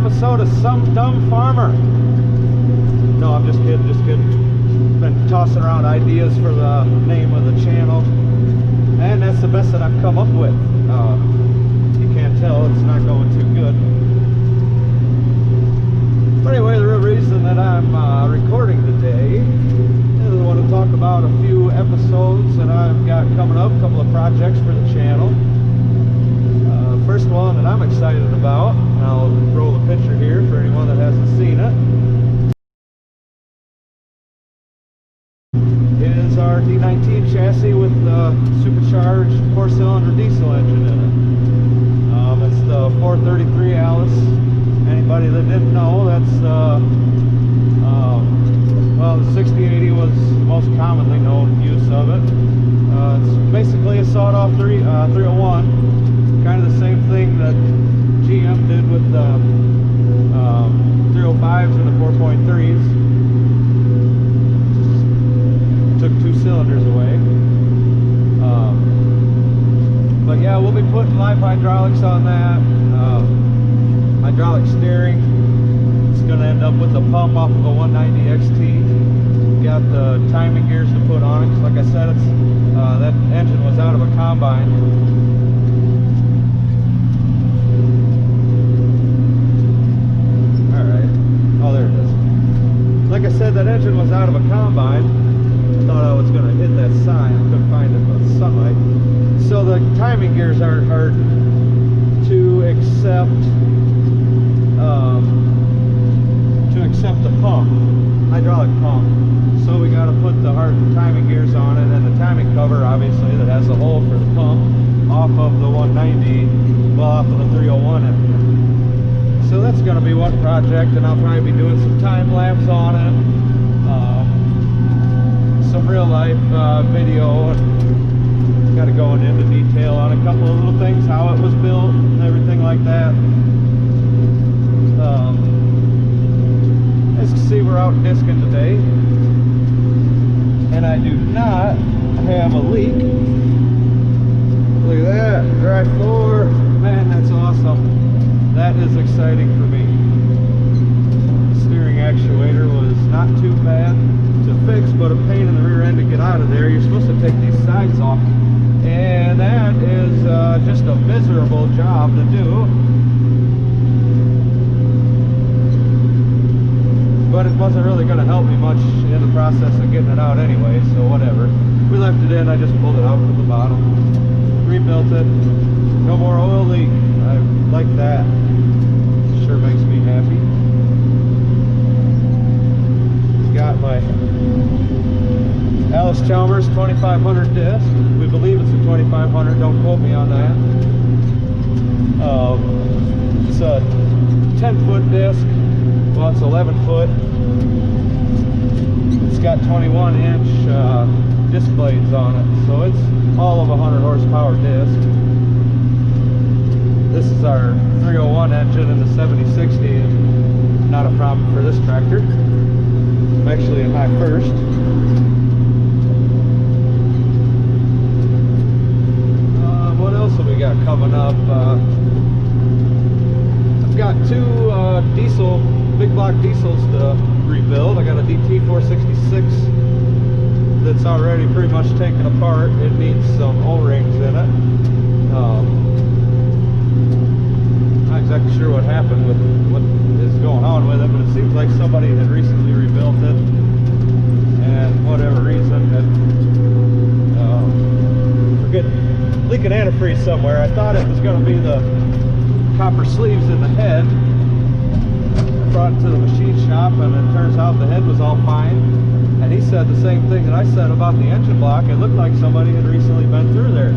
episode of Some Dumb Farmer. No, I'm just kidding, Been tossing around ideas for the name of the channel, and that's the best that I've come up with. You can't tell, it's not going too good. But anyway, the real reason that I'm recording today is I want to talk about a few episodes that I've got coming up, a couple of projects for the channel. First one that I'm excited about, and I'll roll the picture here for anyone that hasn't seen it, is our D19 chassis with the supercharged 4-cylinder diesel engine in it. It's the 433 Alice. Anybody that didn't know, that's well, the 6080 was the most commonly known use of it. It's basically a sawed-off 301. Kind of the same thing that GM did with the 305s and the 4.3s. Took 2 cylinders away. But yeah, we'll be putting live hydraulics on that. Hydraulic steering. It's going to end up with a pump off of a 190 XT. Got the timing gears to put on it. Cause like I said, it's that engine was out of a combine. Like I said, that engine was out of a combine. I thought I was going to hit that sign. I couldn't find it with the sunlight. So the timing gears are to accept the pump, hydraulic pump. So we got to put the hard timing gears on it, and the timing cover, obviously, that has the hole for the pump, off of the 190, well, off of the 301 engine. So that's going to be one project, and I'll probably be doing some time lapse on it, some real life video, and got to go into detail on a couple of little things, how it was built and everything like that. As you can see, we're out discing today, and I do not have a leak. Look at that, dry floor, man, that's awesome. That is exciting for me. The steering actuator was not too bad to fix, but a pain in the rear end to get out of there. You're supposed to take these sides off, and that is just a miserable job to do. But it wasn't really going to help me much in the process of getting it out anyway, so whatever. We left it in, I just pulled it out from the bottom, rebuilt it. No more oil leak. I like that. Sure makes me happy. Got my Alice Chalmers 2500 disc. We believe it's a 2500. Don't quote me on that. It's a 10-foot disc. Well, it's 11-foot. It's got 21-inch disc blades on it, so it's all of a 100 horsepower disc. This is our 301 engine in the 7060, and not a problem for this tractor. I'm actually in high first. What else have we got coming up? I've got 2 diesel, big block diesels to rebuild. I got a DT 466 that's already pretty much taken apart. It needs some O-rings in it. Not exactly sure what happened with what is going on with it, but it seems like somebody had recently rebuilt it, and whatever reason had leaking antifreeze somewhere. I thought it was going to be the copper sleeves in the head. I brought it to the machine shop, and it turns out the head was all fine, and he said the same thing that I said about the engine block. It looked like somebody had recently been through there.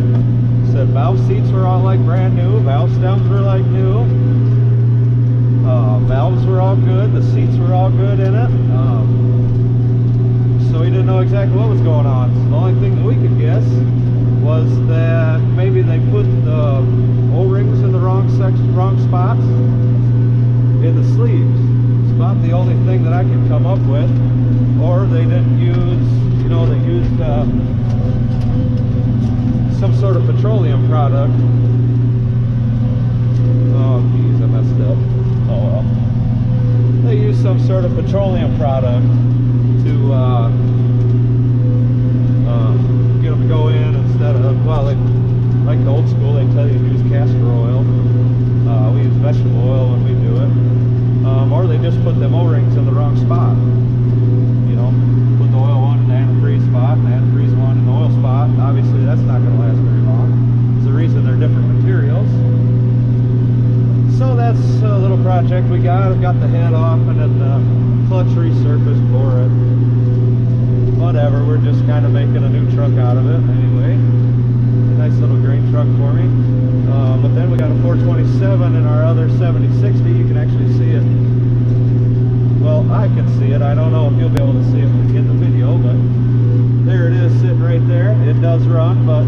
Said valve seats were all like brand new, valve stems were like new, valves were all good, the seats were all good in it, so he didn't know exactly what was going on. So the only thing that we could guess was that maybe they put the O-rings in the wrong spots in the sleeves. It's about the only thing that I can come up with. Or they didn't use, they used some sort of petroleum product. Oh geez, I messed up. Oh well. They use some sort of petroleum product to get them to go in instead of, well, like the old school, they tell you to use castor oil. We use vegetable oil when we do it. Or they just put them O-rings in the wrong spot. You know, put the oil one in the antifreeze spot and the antifreeze one in the oil spot. Obviously, that's not going to last very long. It's the reason they're different materials. So that's a little project we got. I've got the head off and then the clutch resurfaced for it. Whatever, we're just kind of making a new truck out of it anyway. A nice little grain truck for me. But then we got a 427 in our other 7060. You can actually see it. Well, I can see it. I don't know if you'll be able to see it in the video, but there it is sitting right there. It does run, but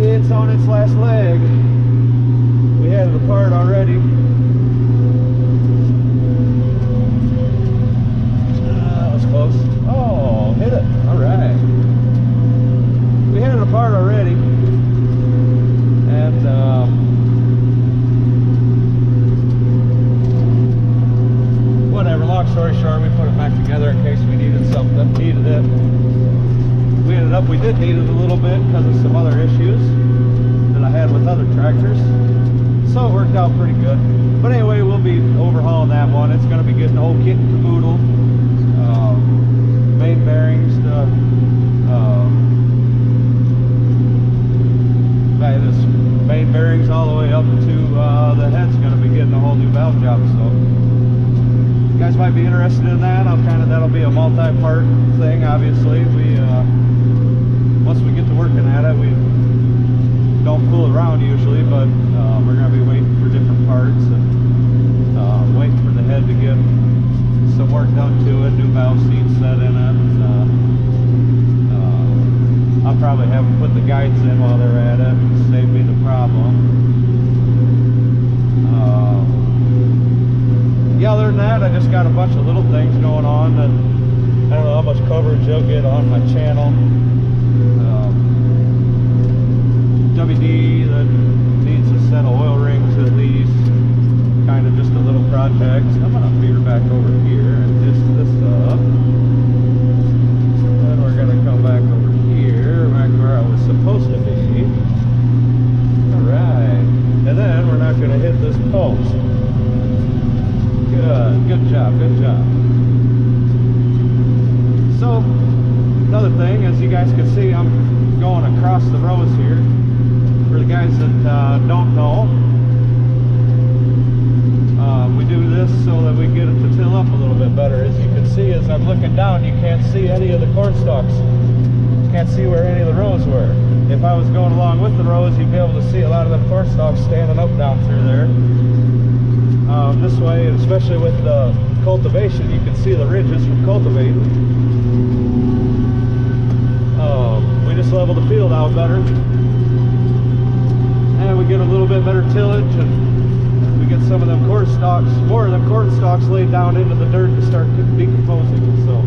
it's on its last leg. We had it apart already. That was close. Oh, hit it. All right. We had it apart already. And whatever, long story short, we put it back together in case we needed something. Needed it. We did need it a little bit because of some other issues that I had with other tractors. So it worked out pretty good. But anyway, we'll be overhauling that one. It's going to be getting the whole kit and caboodle. Main bearings, the main bearings all the way up to the head's going to be getting a whole new valve job. So you guys might be interested in that. That'll be a multi-part thing. Obviously, we once we get to working at it, we don't fool around usually, but we're going to be waiting for different parts and waiting for the head to get some work done to it, new valve seats set in it. I'll probably have them put the guides in while they're at it, save me the problem. Yeah, other than that, I just got a bunch of little things going on that I don't know how much coverage you'll get on my channel. WD that needs a set of oil rings at least, kind of just a little project. I'm going to veer back over here and disc this up. Then we're going to come back over here, back where I was supposed to be. Alright. And then we're not going to hit this post. Good job, good job. So, another thing, as you guys can see, I'm going across the rows here. For the guys that don't know, we do this so that we get it to till up a little bit better. As you can see, as I'm looking down, you can't see any of the corn stalks. You can't see where any of the rows were. If I was going along with the rows, you'd be able to see a lot of them corn stalks standing up down through there. This way, especially with the cultivation, you can see the ridges from cultivating. We just level the field out better. And we get a little bit better tillage, and we get some of them corn stalks, more of them corn stalks laid down into the dirt to start decomposing. So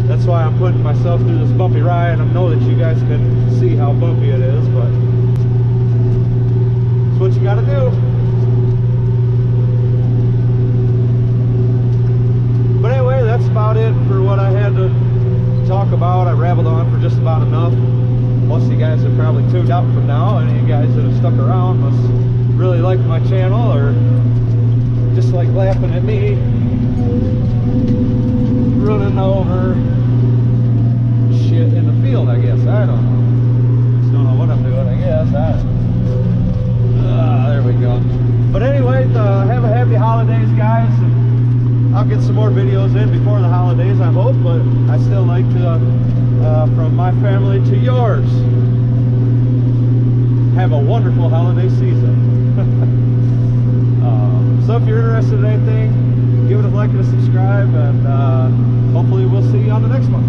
that's why I'm putting myself through this bumpy ride. I know that you guys can see how bumpy it is, but it's what you got to do. But anyway, that's about it for what I had to talk about. I rabbled on for just about enough. Most of you guys have probably tuned out from now. Any of you guys that have stuck around must really like my channel, or just like laughing at me running over shit in the field, I guess. I don't know. Just don't know what I'm doing, I guess. There we go. But anyway, have a happy holidays, guys. And I'll get some more videos in before the holidays, I hope, but I still like to, from my family to yours, have a wonderful holiday season. So if you're interested in anything, give it a like and a subscribe, and hopefully we'll see you on the next one.